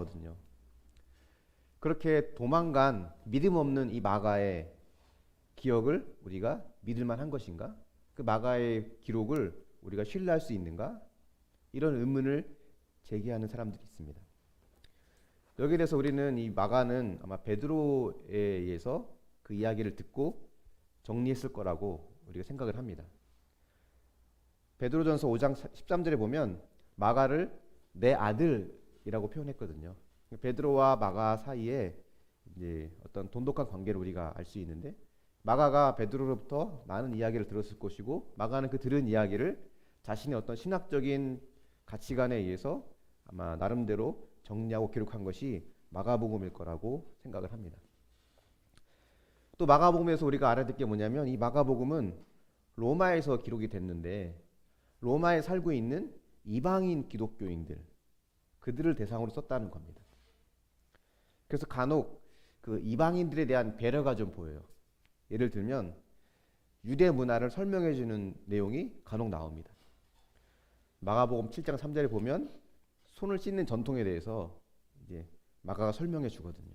나오거든요. 그렇게 도망간 믿음 없는 이 마가의 기억을 우리가 믿을 만한 것인가? 그 마가의 기록을 우리가 신뢰할 수 있는가? 이런 의문을 제기하는 사람들이 있습니다. 여기에 대해서 우리는 이 마가는 아마 베드로에 의해서 그 이야기를 듣고 정리했을 거라고 우리가 생각을 합니다. 베드로전서 5장 13절에 보면 마가를 내 아들이라고 표현했거든요. 베드로와 마가 사이에 이제 어떤 돈독한 관계를 우리가 알 수 있는데, 마가가 베드로로부터 많은 이야기를 들었을 것이고, 마가는 그 들은 이야기를 자신의 어떤 신학적인 가치관에 의해서 아마 나름대로 정리하고 기록한 것이 마가복음일 거라고 생각을 합니다. 또 마가복음에서 우리가 알아듣게 뭐냐면, 이 마가복음은 로마에서 기록이 됐는데 로마에 살고 있는 이방인 기독교인들, 그들을 대상으로 썼다는 겁니다. 그래서 간혹 그 이방인들에 대한 배려가 좀 보여요. 예를 들면 유대 문화를 설명해 주는 내용이 간혹 나옵니다. 마가복음 7장 3절에 보면 손을 씻는 전통에 대해서 이제 마가가 설명해 주거든요.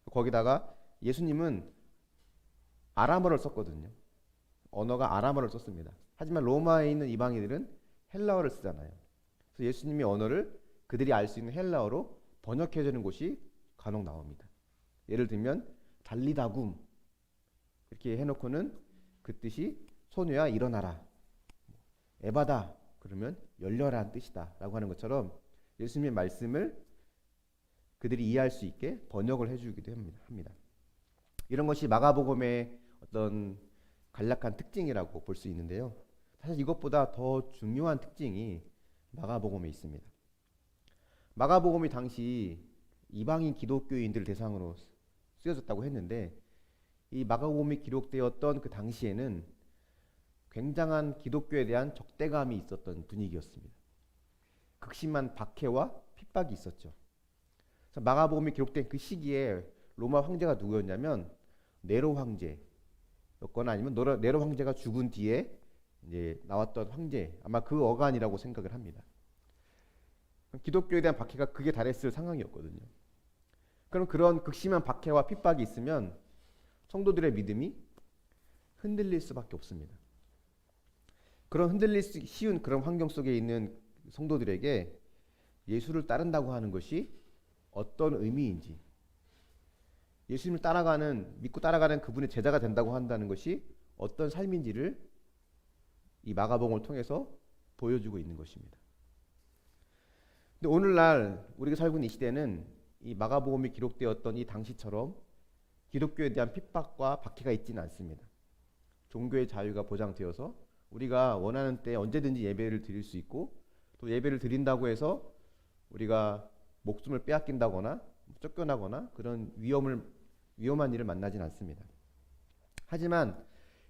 거기다가 예수님은 아람어를 썼거든요. 언어가 아람어를 썼습니다. 하지만 로마에 있는 이방인들은 헬라어를 쓰잖아요. 그래서 예수님의 언어를 그들이 알 수 있는 헬라어로 번역해 주는 곳이 간혹 나옵니다. 예를 들면 달리다굼 이렇게 해놓고는 그 뜻이 소녀야 일어나라, 에바다 그러면 열려라는 뜻이다 라고 하는 것처럼 예수님의 말씀을 그들이 이해할 수 있게 번역을 해주기도 합니다. 이런 것이 마가복음의 어떤 간략한 특징이라고 볼 수 있는데요. 사실 이것보다 더 중요한 특징이 마가복음에 있습니다. 마가복음이 당시 이방인 기독교인들 대상으로 쓰여졌다고 했는데, 이 마가복음이 기록되었던 그 당시에는 굉장한 기독교에 대한 적대감이 있었던 분위기였습니다. 극심한 박해와 핍박이 있었죠. 그래서 마가복음이 기록된 그 시기에 로마 황제가 누구였냐면 네로 황제였거나 아니면 네로 황제가 죽은 뒤에 이제 나왔던 황제, 아마 그 어간이라고 생각을 합니다. 기독교에 대한 박해가 극에 달했을 상황이었거든요. 그럼 그런 극심한 박해와 핍박이 있으면 성도들의 믿음이 흔들릴 수밖에 없습니다. 그런 흔들릴 수 쉬운 그런 환경 속에 있는 성도들에게 예수를 따른다고 하는 것이 어떤 의미인지, 예수님을 믿고 따라가는 그분의 제자가 된다고 한다는 것이 어떤 삶인지를 이 마가복음을 통해서 보여주고 있는 것입니다. 근데 오늘날 우리가 살고 있는 이 시대는 이 마가복음이 기록되었던 이 당시처럼 기독교에 대한 핍박과 박해가 있지는 않습니다. 종교의 자유가 보장되어서 우리가 원하는 때 언제든지 예배를 드릴 수 있고, 또 예배를 드린다고 해서 우리가 목숨을 빼앗긴다거나 쫓겨나거나 그런 위험한 일을 만나진 않습니다. 하지만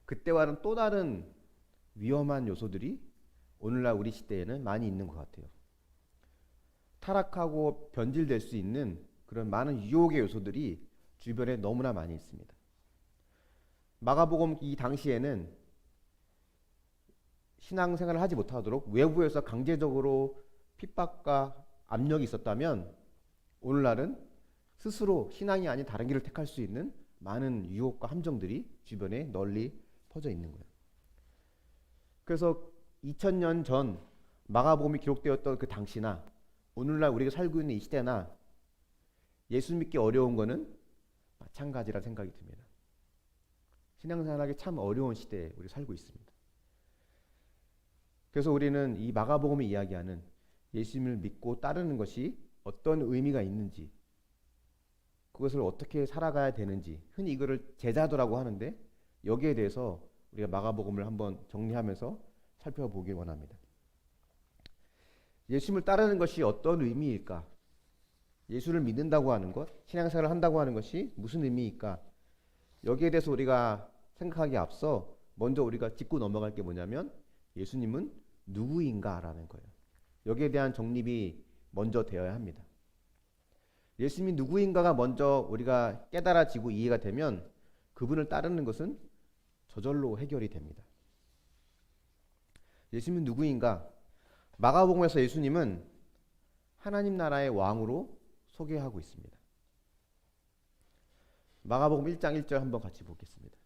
그때와는 또 다른 위험한 요소들이 오늘날 우리 시대에는 많이 있는 것 같아요. 타락하고 변질될 수 있는 그런 많은 유혹의 요소들이 주변에 너무나 많이 있습니다. 마가복음 이 당시에는 신앙생활을 하지 못하도록 외부에서 강제적으로 핍박과 압력이 있었다면, 오늘날은 스스로 신앙이 아닌 다른 길을 택할 수 있는 많은 유혹과 함정들이 주변에 널리 퍼져 있는 거예요. 그래서 2000년 전 마가복음이 기록되었던 그 당시나 오늘날 우리가 살고 있는 이 시대나 예수 믿기 어려운 거는 마찬가지라 생각이 듭니다. 신앙생활하기 참 어려운 시대에 우리 살고 있습니다. 그래서 우리는 이 마가복음이 이야기하는 예수님을 믿고 따르는 것이 어떤 의미가 있는지, 그것을 어떻게 살아가야 되는지, 흔히 이거를 제자도라고 하는데, 여기에 대해서 우리가 마가복음을 한번 정리하면서 살펴보기 원합니다. 예수님을 따르는 것이 어떤 의미일까? 예수를 믿는다고 하는 것, 신앙생활을 한다고 하는 것이 무슨 의미일까? 여기에 대해서 우리가 생각하기에 앞서 먼저 우리가 짚고 넘어갈 게 뭐냐면, 예수님은 누구인가라는 거예요. 여기에 대한 정립이 먼저 되어야 합니다. 예수님이 누구인가가 먼저 우리가 깨달아지고 이해가 되면 그분을 따르는 것은 저절로 해결이 됩니다. 예수님은 누구인가? 마가복음에서 예수님은 하나님 나라의 왕으로 소개하고 있습니다. 마가복음 1장 1절 한번 같이 보겠습니다.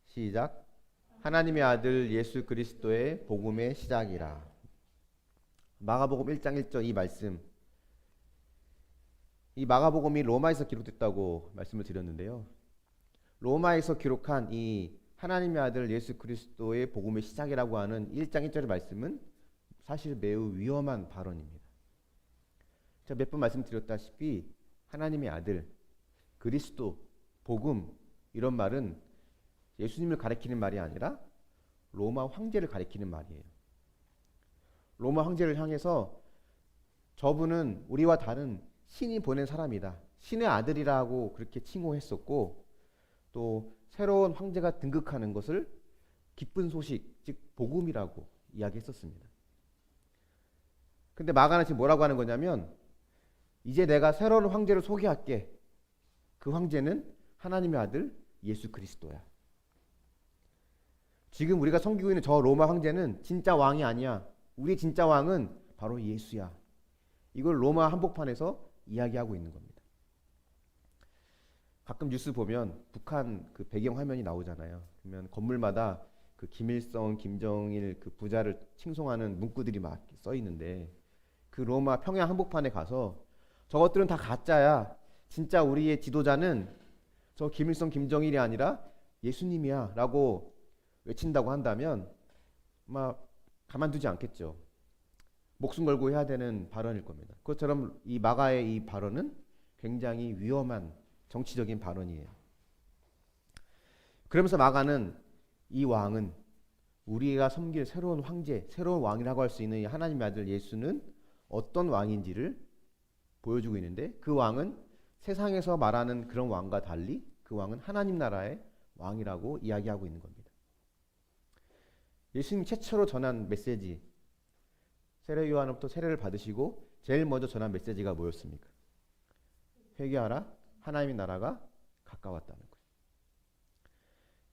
시작. 하나님의 아들 예수 그리스도의 복음의 시작이라. 마가복음 1장 1절 이 말씀, 이 마가복음이 로마에서 기록됐다고 말씀을 드렸는데요. 로마에서 기록한 이 하나님의 아들 예수 그리스도의 복음의 시작이라고 하는 1장 1절의 말씀은 사실 매우 위험한 발언입니다. 제가 몇 번 말씀드렸다시피 하나님의 아들, 그리스도, 복음 이런 말은 예수님을 가리키는 말이 아니라 로마 황제를 가리키는 말이에요. 로마 황제를 향해서 저분은 우리와 다른 신이 보낸 사람이다. 신의 아들이라고 그렇게 칭호했었고 또 새로운 황제가 등극하는 것을 기쁜 소식, 즉 복음이라고 이야기했었습니다. 근데 마가는 지금 뭐라고 하는 거냐면 이제 내가 새로운 황제를 소개할게. 그 황제는 하나님의 아들 예수 그리스도야. 지금 우리가 섬기고 있는 저 로마 황제는 진짜 왕이 아니야. 우리 진짜 왕은 바로 예수야. 이걸 로마 한복판에서 이야기하고 있는 겁니다. 가끔 뉴스 보면 북한 그 배경 화면이 나오잖아요. 그러면 건물마다 그 김일성, 김정일 그 부자를 칭송하는 문구들이 막 써 있는데 그 로마 평양 한복판에 가서 저것들은 다 가짜야. 진짜 우리의 지도자는 저 김일성, 김정일이 아니라 예수님이야 라고 외친다고 한다면 아마 가만두지 않겠죠. 목숨 걸고 해야 되는 발언일 겁니다. 그것처럼 이 마가의 이 발언은 굉장히 위험한 정치적인 발언이에요. 그러면서 마가는 이 왕은 우리가 섬길 새로운 황제, 새로운 왕이라고 할 수 있는 이 하나님의 아들 예수는 어떤 왕인지를 보여주고 있는데 그 왕은 세상에서 말하는 그런 왕과 달리 그 왕은 하나님 나라의 왕이라고 이야기하고 있는 겁니다. 예수님이 최초로 전한 메시지, 세례 요한으로부터 세례를 받으시고 제일 먼저 전한 메시지가 뭐였습니까? 회개하라, 하나님의 나라가 가까웠다는 거예요.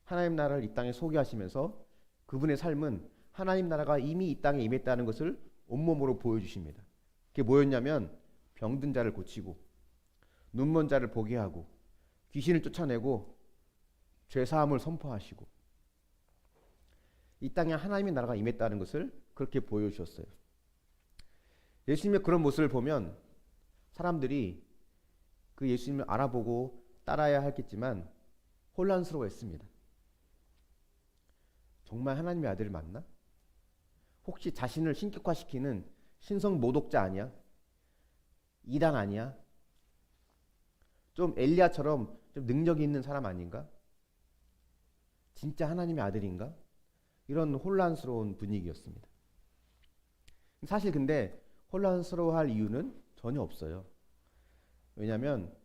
하나님 나라를 이 땅에 소개하시면서 그분의 삶은 하나님 나라가 이미 이 땅에 임했다는 것을 온몸으로 보여주십니다. 그게 뭐였냐면 병든 자를 고치고 눈먼 자를 보게 하고 귀신을 쫓아내고 죄사함을 선포하시고 이 땅에 하나님의 나라가 임했다는 것을 그렇게 보여주셨어요. 예수님의 그런 모습을 보면 사람들이 그 예수님을 알아보고 따라야 하겠지만 혼란스러워했습니다. 정말 하나님의 아들 맞나? 혹시 자신을 신격화시키는 신성 모독자 아니야? 이단 아니야? 좀 엘리야처럼 좀 능력이 있는 사람 아닌가? 진짜 하나님의 아들인가? 이런 혼란스러운 분위기였습니다. 사실 근데 혼란스러워할 이유는 전혀 없어요. 왜냐하면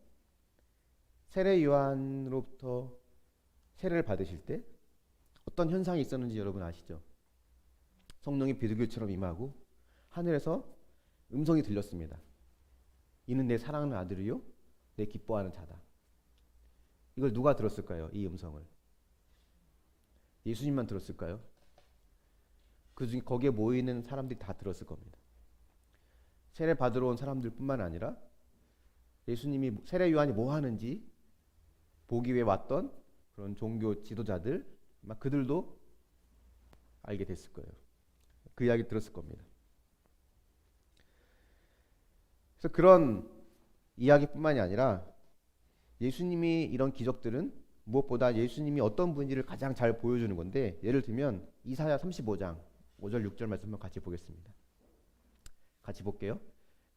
세례 요한으로부터 세례를 받으실 때 어떤 현상이 있었는지 여러분 아시죠? 성령이 비둘기처럼 임하고 하늘에서 음성이 들렸습니다. 이는 내 사랑하는 아들이요 내 기뻐하는 자다. 이걸 누가 들었을까요? 이 음성을. 예수님만 들었을까요? 그중에 거기에 모이는 사람들이 다 들었을 겁니다. 세례 받으러 온 사람들뿐만 아니라 예수님이 세례 요한이 뭐 하는지 보기 위해 왔던 그런 종교 지도자들 막 그들도 알게 됐을 거예요. 그 이야기 들었을 겁니다. 그래서 그런 이야기뿐만이 아니라 예수님이 이런 기적들은 무엇보다 예수님이 어떤 분인지를 가장 잘 보여주는 건데 예를 들면 이사야 35장 5절 6절 말씀 한번 같이 보겠습니다. 같이 볼게요.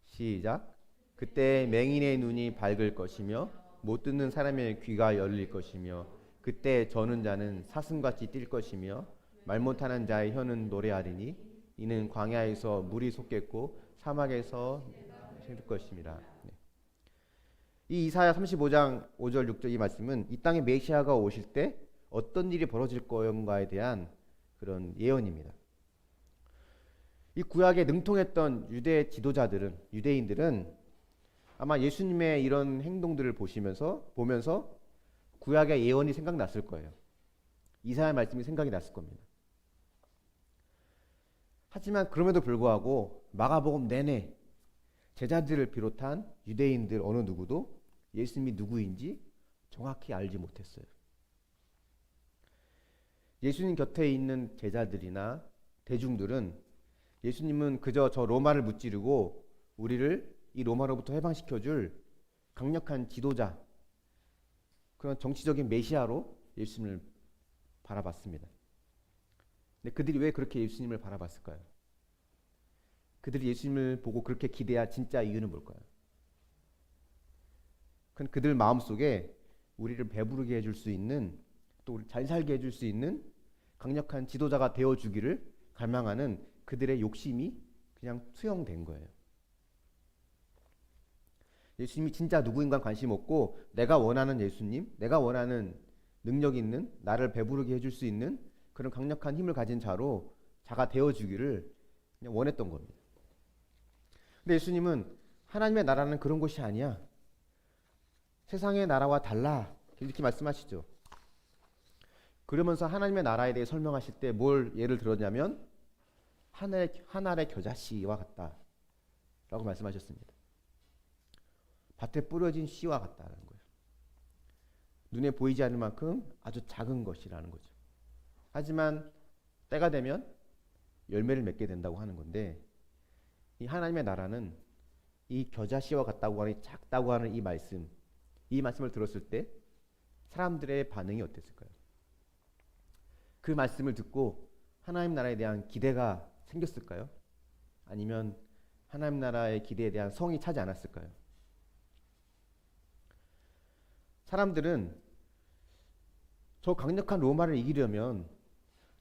시작. 그때 맹인의 눈이 밝을 것이며 못 듣는 사람의 귀가 열릴 것이며 그때 저는 자는 사슴같이 뛸 것이며 말 못하는 자의 혀는 노래하리니 이는 광야에서 물이 솟겠고 사막에서 셀 것입니다. 네. 이 이사야 35장 5절 6절 이 말씀은 이 땅에 메시아가 오실 때 어떤 일이 벌어질 건가에 대한 그런 예언입니다. 이 구약에 능통했던 유대 지도자들은 유대인들은 아마 예수님의 이런 행동들을 보면서 구약의 예언이 생각났을 거예요. 이사야 말씀이 생각이 났을 겁니다. 하지만 그럼에도 불구하고 마가복음 내내 제자들을 비롯한 유대인들 어느 누구도 예수님이 누구인지 정확히 알지 못했어요. 예수님 곁에 있는 제자들이나 대중들은 예수님은 그저 저 로마를 무찌르고 우리를 이 로마로부터 해방시켜줄 강력한 지도자, 그런 정치적인 메시아로 예수님을 바라봤습니다. 근데 그들이 왜 그렇게 예수님을 바라봤을까요? 그들이 예수님을 보고 그렇게 기대한 진짜 이유는 뭘까요? 그들 마음속에 우리를 배부르게 해줄 수 있는, 또 우리 잘 살게 해줄 수 있는 강력한 지도자가 되어주기를 갈망하는 그들의 욕심이 그냥 투영된 거예요. 예수님이 진짜 누구인가 관심 없고 내가 원하는 예수님, 내가 원하는 능력 있는, 나를 배부르게 해줄 수 있는 그런 강력한 힘을 가진 자가 되어주기를 그냥 원했던 겁니다. 근데 예수님은 하나님의 나라는 그런 것이 아니야. 세상의 나라와 달라. 이렇게 말씀하시죠. 그러면서 하나님의 나라에 대해 설명하실 때 뭘 예를 들었냐면 한 알의 겨자씨와 같다 라고 말씀하셨습니다. 밭에 뿌려진 씨와 같다는 거예요. 눈에 보이지 않을 만큼 아주 작은 것이라는 거죠. 하지만 때가 되면 열매를 맺게 된다고 하는 건데, 이 하나님의 나라는 이 겨자씨와 같다고 하는, 작다고 하는 이 말씀을 들었을 때 사람들의 반응이 어땠을까요? 그 말씀을 듣고 하나님 나라에 대한 기대가 생겼을까요? 아니면 하나님 나라의 기대에 대한 성이 차지 않았을까요? 사람들은 저 강력한 로마를 이기려면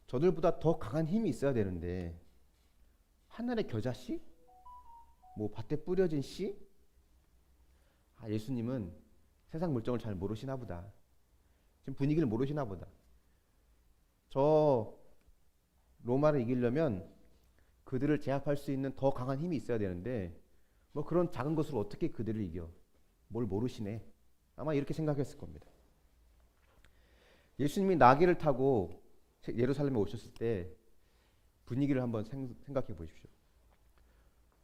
저들보다 더 강한 힘이 있어야 되는데, 하늘의 겨자씨? 뭐 밭에 뿌려진 씨? 예수님은 세상 물정을 잘 모르시나 보다. 지금 분위기를 모르시나 보다. 저 로마를 이기려면 그들을 제압할 수 있는 더 강한 힘이 있어야 되는데 뭐 그런 작은 것으로 어떻게 그들을 이겨? 뭘 모르시네. 아마 이렇게 생각했을 겁니다. 예수님이 나귀를 타고 예루살렘에 오셨을 때 분위기를 한번 생각해 보십시오.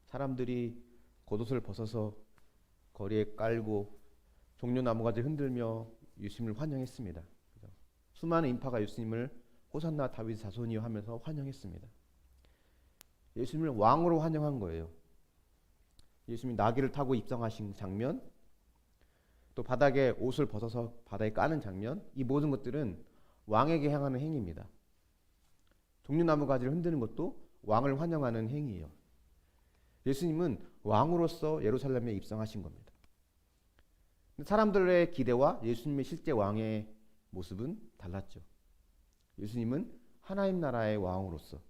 사람들이 겉옷을 벗어서 거리에 깔고 종려나무가지 흔들며 예수님을 환영했습니다. 수많은 인파가 예수님을 호산나 다윗 자손이여 하면서 환영했습니다. 예수님을 왕으로 환영한 거예요. 예수님이 나귀를 타고 입성하신 장면, 또 바닥에 옷을 벗어서 바다에 까는 장면, 이 모든 것들은 왕에게 향하는 행위입니다. 종려나무 가지를 흔드는 것도 왕을 환영하는 행위예요. 예수님은 왕으로서 예루살렘에 입성하신 겁니다. 사람들의 기대와 예수님의 실제 왕의 모습은 달랐죠. 예수님은 하나님 나라의 왕으로서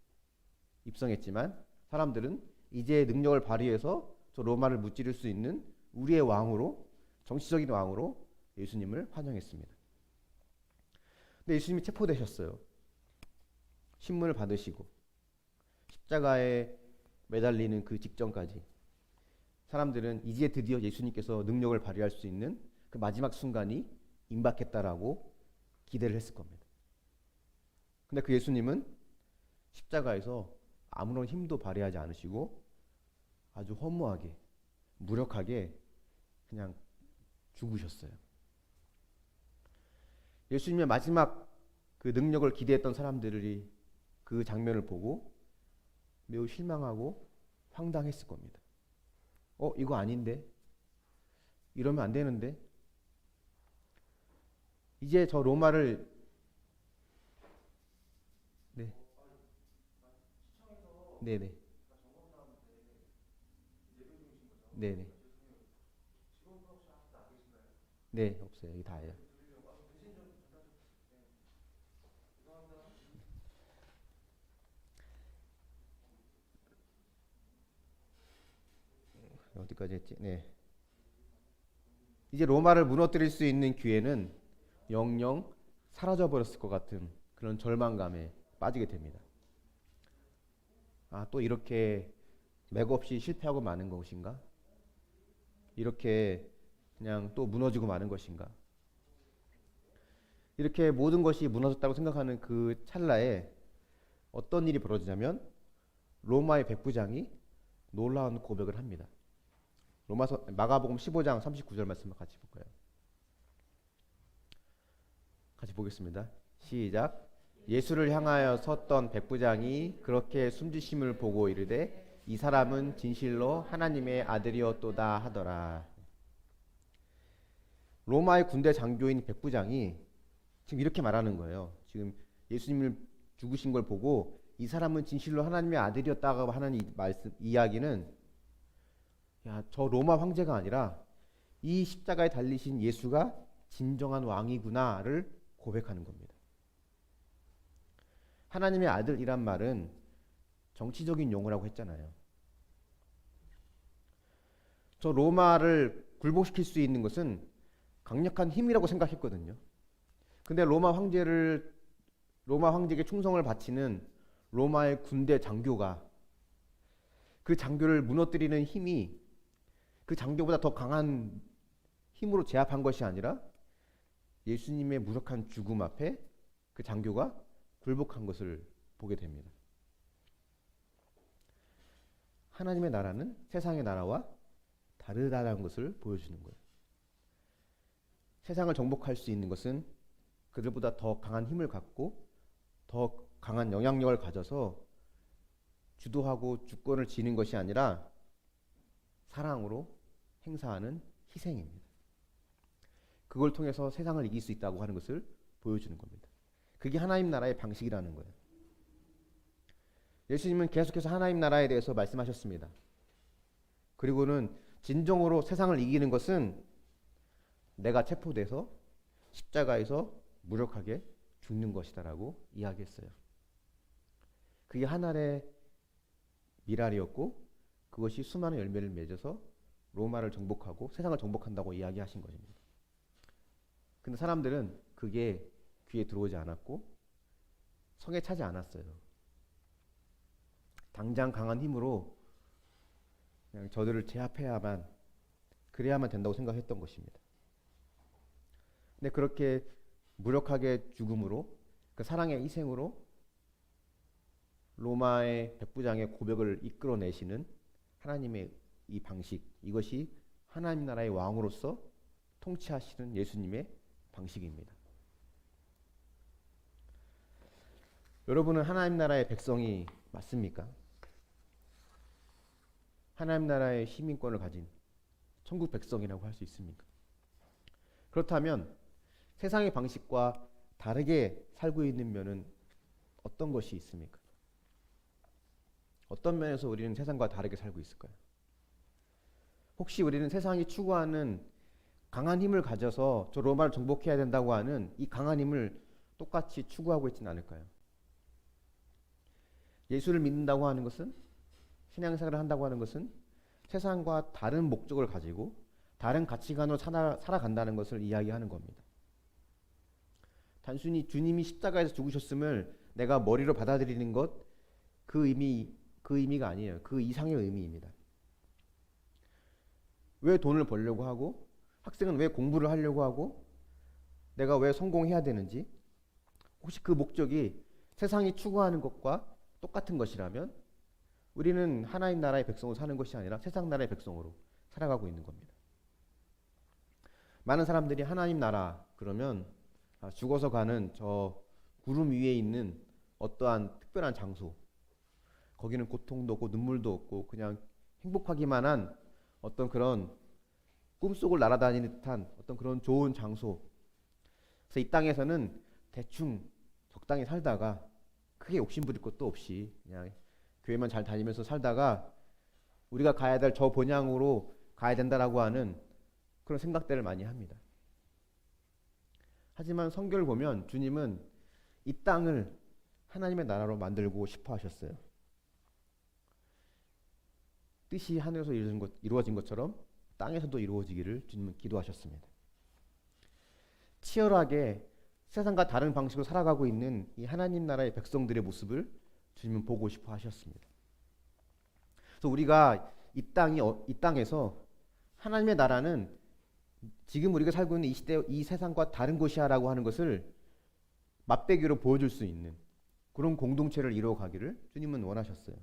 입성했지만 사람들은 이제 능력을 발휘해서 저 로마를 무찌를 수 있는 우리의 왕으로, 정치적인 왕으로 예수님을 환영했습니다. 근데 예수님이 체포되셨어요. 신문을 받으시고 십자가에 매달리는 그 직전까지 사람들은 이제 드디어 예수님께서 능력을 발휘할 수 있는 그 마지막 순간이 임박했다라고 기대를 했을 겁니다. 근데 그 예수님은 십자가에서 아무런 힘도 발휘하지 않으시고 아주 허무하게, 무력하게 그냥 죽으셨어요. 예수님의 마지막 그 능력을 기대했던 사람들이 그 장면을 보고 매우 실망하고 황당했을 겁니다. 이거 아닌데? 이러면 안 되는데? 이제 저 로마를 네네. 네네. 네, 없어요. 여기 다예요. 어디까지 했지? 네. 이제 로마를 무너뜨릴 수 있는 기회는 영영 사라져 버렸을 것 같은 그런 절망감에 빠지게 됩니다. 또 이렇게 맥없이 실패하고 마는 것인가? 이렇게 그냥 또 무너지고 마는 것인가? 이렇게 모든 것이 무너졌다고 생각하는 그 찰나에 어떤 일이 벌어지냐면 로마의 백부장이 놀라운 고백을 합니다. 마가복음 15장 39절 말씀을 같이 볼까요? 같이 보겠습니다. 시작. 예수를 향하여 섰던 백부장이 그렇게 숨지심을 보고 이르되 이 사람은 진실로 하나님의 아들이었도다 하더라. 로마의 군대 장교인 백부장이 지금 이렇게 말하는 거예요. 지금 예수님을 죽으신 걸 보고 이 사람은 진실로 하나님의 아들이었다고 하는 이야기는 저 로마 황제가 아니라 이 십자가에 달리신 예수가 진정한 왕이구나를 고백하는 겁니다. 하나님의 아들이란 말은 정치적인 용어라고 했잖아요. 저 로마를 굴복시킬 수 있는 것은 강력한 힘이라고 생각했거든요. 근데 로마 황제에게 충성을 바치는 로마의 군대 장교가 그 장교를 무너뜨리는 힘이 그 장교보다 더 강한 힘으로 제압한 것이 아니라 예수님의 무력한 죽음 앞에 그 장교가 굴복한 것을 보게 됩니다. 하나님의 나라는 세상의 나라와 다르다는 것을 보여주는 거예요. 세상을 정복할 수 있는 것은 그들보다 더 강한 힘을 갖고 더 강한 영향력을 가져서 주도하고 주권을 지는 것이 아니라 사랑으로 행사하는 희생입니다. 그걸 통해서 세상을 이길 수 있다고 하는 것을 보여주는 겁니다. 그게 하나님 나라의 방식이라는 거예요. 예수님은 계속해서 하나님 나라에 대해서 말씀하셨습니다. 그리고는 진정으로 세상을 이기는 것은 내가 체포돼서 십자가에서 무력하게 죽는 것이다라고 이야기했어요. 그게 하늘의 미랄이었고 그것이 수많은 열매를 맺어서 로마를 정복하고 세상을 정복한다고 이야기하신 것입니다. 근데 사람들은 그게 귀에 들어오지 않았고 성에 차지 않았어요. 당장 강한 힘으로 그냥 저들을 제압해야만 그래야만 된다고 생각했던 것입니다. 근데 그렇게 무력하게 죽음으로 그 사랑의 희생으로 로마의 백부장의 고백을 이끌어내시는 하나님의 이 방식, 이것이 하나님 나라의 왕으로서 통치하시는 예수님의 방식입니다. 여러분은 하나님 나라의 백성이 맞습니까? 하나님 나라의 시민권을 가진 천국 백성이라고 할 수 있습니까? 그렇다면 세상의 방식과 다르게 살고 있는 면은 어떤 것이 있습니까? 어떤 면에서 우리는 세상과 다르게 살고 있을까요? 혹시 우리는 세상이 추구하는 강한 힘을 가져서 저 로마를 정복해야 된다고 하는 이 강한 힘을 똑같이 추구하고 있지는 않을까요? 예수를 믿는다고 하는 것은, 신앙생활을 한다고 하는 것은 세상과 다른 목적을 가지고 다른 가치관으로 살아간다는 것을 이야기하는 겁니다. 단순히 주님이 십자가에서 죽으셨음을 내가 머리로 받아들이는 것, 그 의미가 아니에요. 그 이상의 의미입니다. 왜 돈을 벌려고 하고, 학생은 왜 공부를 하려고 하고, 내가 왜 성공해야 되는지, 혹시 그 목적이 세상이 추구하는 것과 똑같은 것이라면 우리는 하나님 나라의 백성으로 사는 것이 아니라 세상 나라의 백성으로 살아가고 있는 겁니다. 많은 사람들이 하나님 나라 그러면 죽어서 가는 저 구름 위에 있는 어떠한 특별한 장소, 거기는 고통도 없고 눈물도 없고 그냥 행복하기만 한 어떤 그런 꿈속을 날아다니는 듯한 어떤 그런 좋은 장소. 그래서 이 땅에서는 대충 적당히 살다가 크게 욕심 부릴 것도 없이 그냥 교회만 잘 다니면서 살다가 우리가 가야 될 저 본향으로 가야 된다라고 하는 그런 생각들을 많이 합니다. 하지만 성경을 보면 주님은 이 땅을 하나님의 나라로 만들고 싶어 하셨어요. 뜻이 하늘에서 이루어진 것처럼 땅에서도 이루어지기를 주님은 기도하셨습니다. 치열하게 세상과 다른 방식으로 살아가고 있는 이 하나님 나라의 백성들의 모습을 주님은 보고 싶어 하셨습니다. 그래서 우리가 이 땅에서 하나님의 나라는 지금 우리가 살고 있는 이 시대, 이 세상과 다른 곳이야라고 하는 것을 맛배기로 보여줄 수 있는 그런 공동체를 이루어가기를 주님은 원하셨어요.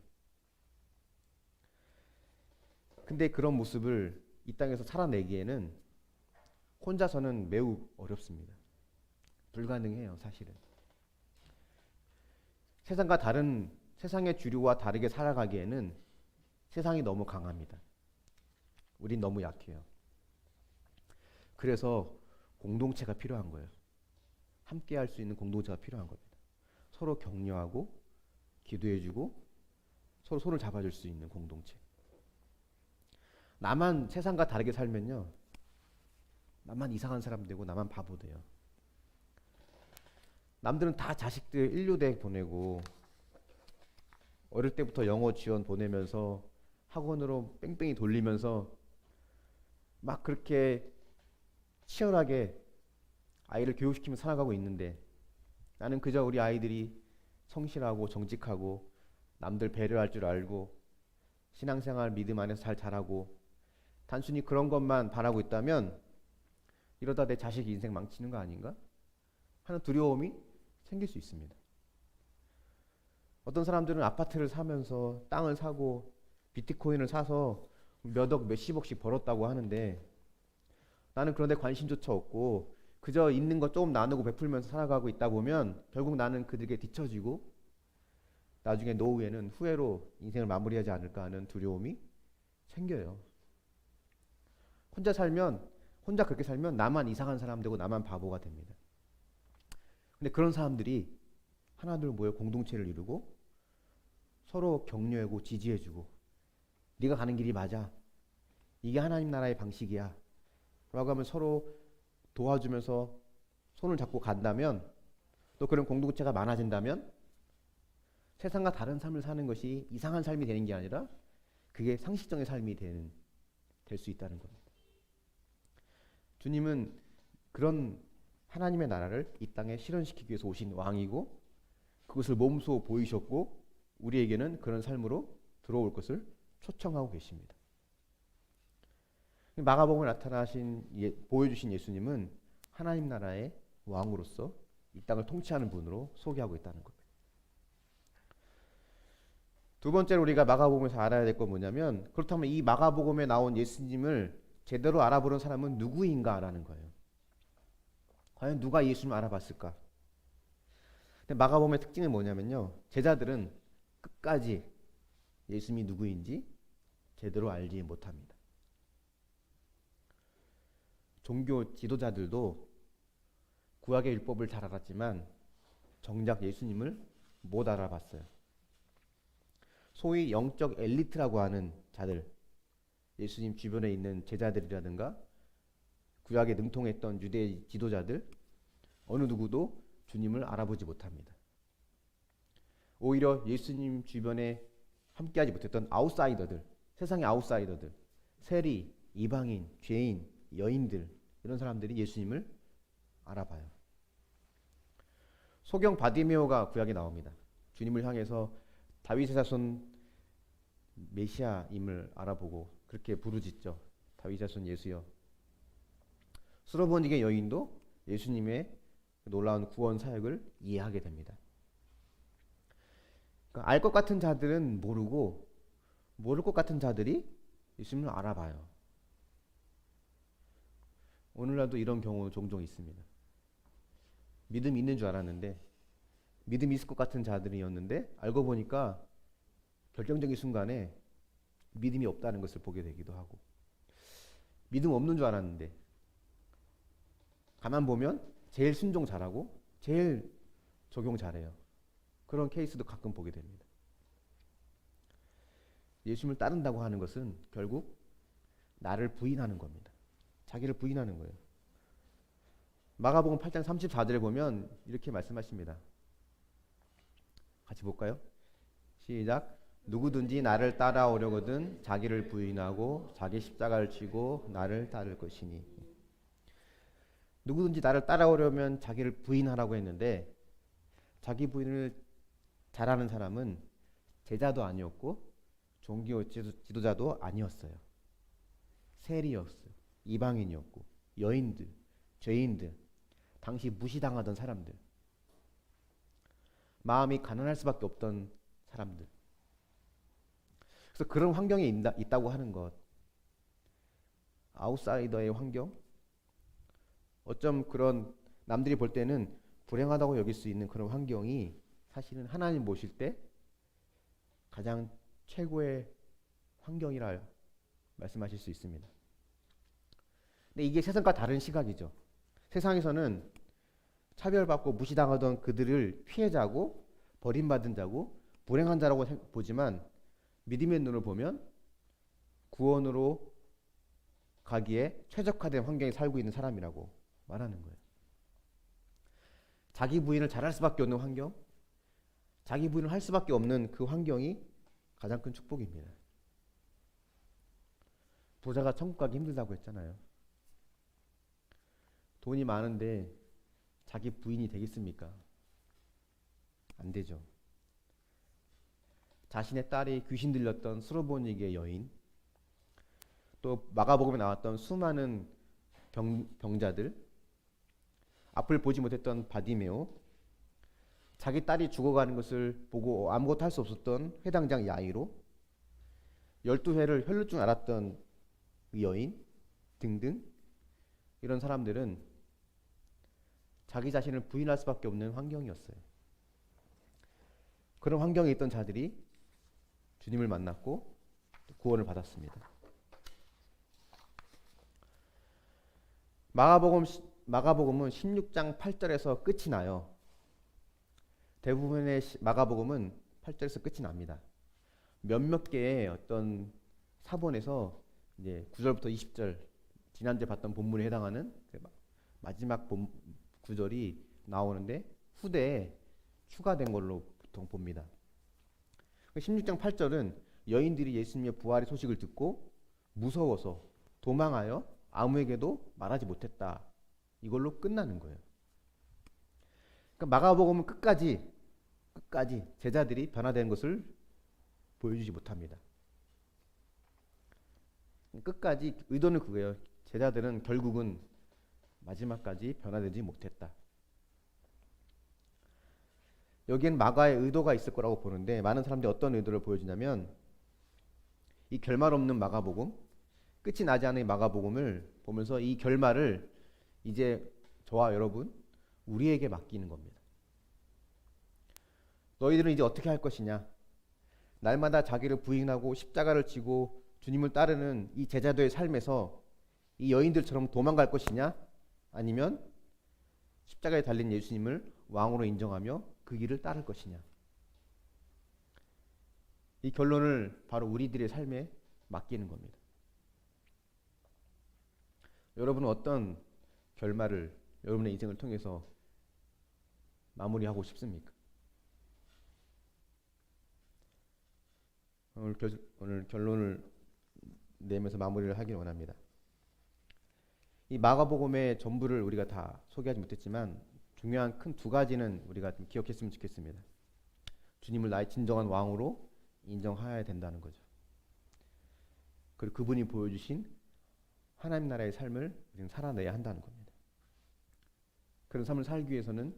근데 그런 모습을 이 땅에서 살아내기에는 혼자서는 매우 어렵습니다. 불가능해요, 사실은. 세상의 주류와 다르게 살아가기에는 세상이 너무 강합니다. 우린 너무 약해요. 그래서 공동체가 필요한 거예요. 함께 할 수 있는 공동체가 필요한 겁니다. 서로 격려하고 기도해주고 서로 손을 잡아줄 수 있는 공동체. 나만 세상과 다르게 살면요, 나만 이상한 사람 되고 나만 바보 돼요. 남들은 다 자식들 인류대 보내고 어릴 때부터 영어 지원 보내면서 학원으로 뺑뺑이 돌리면서 막 그렇게 치열하게 아이를 교육시키며 살아가고 있는데, 나는 그저 우리 아이들이 성실하고 정직하고 남들 배려할 줄 알고 신앙생활 믿음 안에서 잘 자라고 단순히 그런 것만 바라고 있다면 이러다 내 자식 인생 망치는 거 아닌가 하는 두려움이 생길 수 있습니다. 어떤 사람들은 아파트를 사면서 땅을 사고 비트코인을 사서 몇억 몇십억씩 벌었다고 하는데, 나는 그런 데 관심조차 없고 그저 있는 거 조금 나누고 베풀면서 살아가고 있다 보면 결국 나는 그들에게 뒤처지고 나중에 노후에는 후회로 인생을 마무리하지 않을까 하는 두려움이 생겨요. 혼자 그렇게 살면 나만 이상한 사람 되고 나만 바보가 됩니다. 근데 그런 사람들이 하나둘 모여 공동체를 이루고 서로 격려하고 지지해주고, 네가 가는 길이 맞아, 이게 하나님 나라의 방식이야 라고 하면 서로 도와주면서 손을 잡고 간다면, 또 그런 공동체가 많아진다면 세상과 다른 삶을 사는 것이 이상한 삶이 되는 게 아니라 그게 상식적인 삶이 될 수 있다는 겁니다. 주님은 그런 하나님의 나라를 이 땅에 실현시키기 위해서 오신 왕이고 그것을 몸소 보이셨고 우리에게는 그런 삶으로 들어올 것을 초청하고 계십니다. 마가복음에 보여주신 예수님은 하나님 나라의 왕으로서 이 땅을 통치하는 분으로 소개하고 있다는 겁니다. 두 번째로 우리가 마가복음에서 알아야 될 건 뭐냐면, 그렇다면 이 마가복음에 나온 예수님을 제대로 알아보는 사람은 누구인가라는 거예요. 과연 누가 예수님을 알아봤을까? 근데 마가복음의 특징은 뭐냐면요, 제자들은 끝까지 예수님이 누구인지 제대로 알지 못합니다. 종교 지도자들도 구약의 율법을 잘 알았지만 정작 예수님을 못 알아봤어요. 소위 영적 엘리트라고 하는 자들, 예수님 주변에 있는 제자들이라든가 구약에 능통했던 유대 지도자들, 어느 누구도 주님을 알아보지 못합니다. 오히려 예수님 주변에 함께하지 못했던 아웃사이더들, 세상의 아웃사이더들, 세리, 이방인, 죄인, 여인들, 이런 사람들이 예수님을 알아봐요. 소경 바디메오가 구약에 나옵니다. 주님을 향해서 다윗의 자손 메시아임을 알아보고 그렇게 부르짖죠. 다윗의 자손 예수여. 수로보니게 여인도 예수님의 놀라운 구원 사역을 이해하게 됩니다. 그러니까 알 것 같은 자들은 모르고 모를 것 같은 자들이 예수님을 알아봐요. 오늘날도 이런 경우 종종 있습니다. 믿음이 있는 줄 알았는데, 믿음이 있을 것 같은 자들이었는데 알고 보니까 결정적인 순간에 믿음이 없다는 것을 보게 되기도 하고, 믿음 없는 줄 알았는데 가만 보면 제일 순종 잘하고 제일 적용 잘해요. 그런 케이스도 가끔 보게 됩니다. 예수님을 따른다고 하는 것은 결국 나를 부인하는 겁니다. 자기를 부인하는 거예요. 마가복음 8장 34절에 보면 이렇게 말씀하십니다. 같이 볼까요? 시작. 누구든지 나를 따라오려거든 자기를 부인하고 자기 십자가를 지고 나를 따를 것이니. 누구든지 나를 따라오려면 자기를 부인하라고 했는데, 자기 부인을 잘하는 사람은 제자도 아니었고 종교 지도자도 아니었어요. 세리였어요. 이방인이었고 여인들, 죄인들, 당시 무시당하던 사람들, 마음이 가난할 수밖에 없던 사람들. 그래서 그런 환경에 있다고 하는 것, 아웃사이더의 환경, 어쩜 그런 남들이 볼 때는 불행하다고 여길 수 있는 그런 환경이 사실은 하나님 모실 때 가장 최고의 환경이라 말씀하실 수 있습니다. 근데 이게 세상과 다른 시각이죠. 세상에서는 차별받고 무시당하던 그들을 피해자고 버림받은 자고 불행한 자라고 보지만 믿음의 눈을 보면 구원으로 가기에 최적화된 환경에 살고 있는 사람이라고 말하는 거예요. 자기 부인을 잘할 수밖에 없는 환경, 자기 부인을 할 수밖에 없는 그 환경이 가장 큰 축복입니다. 부자가 천국 가기 힘들다고 했잖아요. 돈이 많은데 자기 부인이 되겠습니까? 안 되죠. 자신의 딸이 귀신 들렸던 수르보니게 여인, 또 마가복음에 나왔던 수많은 병자들, 앞을 보지 못했던 바디메오, 자기 딸이 죽어가는 것을 보고 아무것도 할 수 없었던 회당장 야이로, 12회를 혈루증 앓았던 여인 등등, 이런 사람들은 자기 자신을 부인할 수밖에 없는 환경이었어요. 그런 환경에 있던 자들이 주님을 만났고 구원을 받았습니다. 마가복음은 16장 8절에서 끝이 나요. 대부분의 마가복음은 8절에서 끝이 납니다. 몇몇 개의 어떤 사본에서 이제 9절부터 20절, 지난주에 봤던 본문에 해당하는 마지막 구절이 나오는데 후대에 추가된 걸로 보통 봅니다. 16장 8절은 여인들이 예수님의 부활의 소식을 듣고 무서워서 도망하여 아무에게도 말하지 못했다. 이걸로 끝나는 거예요. 그러니까 마가복음은 끝까지 제자들이 변화된 것을 보여주지 못합니다. 끝까지 의도는 그거예요. 제자들은 결국은 마지막까지 변화되지 못했다. 여기엔 마가의 의도가 있을 거라고 보는데 많은 사람들이 어떤 의도를 보여주냐면 이 결말 없는 마가복음, 끝이 나지 않은 마가복음을 보면서 이 결말을 이제 저와 여러분 우리에게 맡기는 겁니다. 너희들은 이제 어떻게 할 것이냐? 날마다 자기를 부인하고 십자가를 지고 주님을 따르는 이 제자도의 삶에서 이 여인들처럼 도망갈 것이냐? 아니면 십자가에 달린 예수님을 왕으로 인정하며 그 길을 따를 것이냐? 이 결론을 바로 우리들의 삶에 맡기는 겁니다. 여러분은 어떤 결말을 여러분의 인생을 통해서 마무리하고 싶습니까? 오늘 결론을 내면서 마무리를 하길 원합니다. 이 마가복음의 전부를 우리가 다 소개하지 못했지만 중요한 큰 두 가지는 우리가 좀 기억했으면 좋겠습니다. 주님을 나의 진정한 왕으로 인정해야 된다는 거죠. 그리고 그분이 보여주신 하나님 나라의 삶을 우리는 살아내야 한다는 겁니다. 그런 삶을 살기 위해서는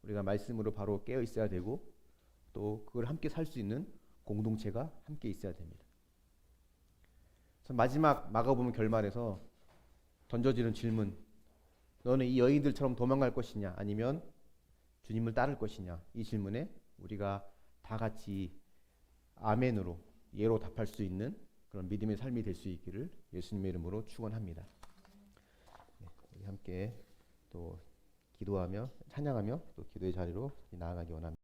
우리가 말씀으로 바로 깨어 있어야 되고 또 그걸 함께 살 수 있는 공동체가 함께 있어야 됩니다. 그래서 마지막 마가복음 결말에서 던져지는 질문, 너는 이 여인들처럼 도망갈 것이냐 아니면 주님을 따를 것이냐, 이 질문에 우리가 다 같이 아멘으로 예로 답할 수 있는 그런 믿음의 삶이 될 수 있기를 예수님의 이름으로 축원합니다. 우리 함께 또 기도하며 찬양하며 또 기도의 자리로 나아가기 원합니다.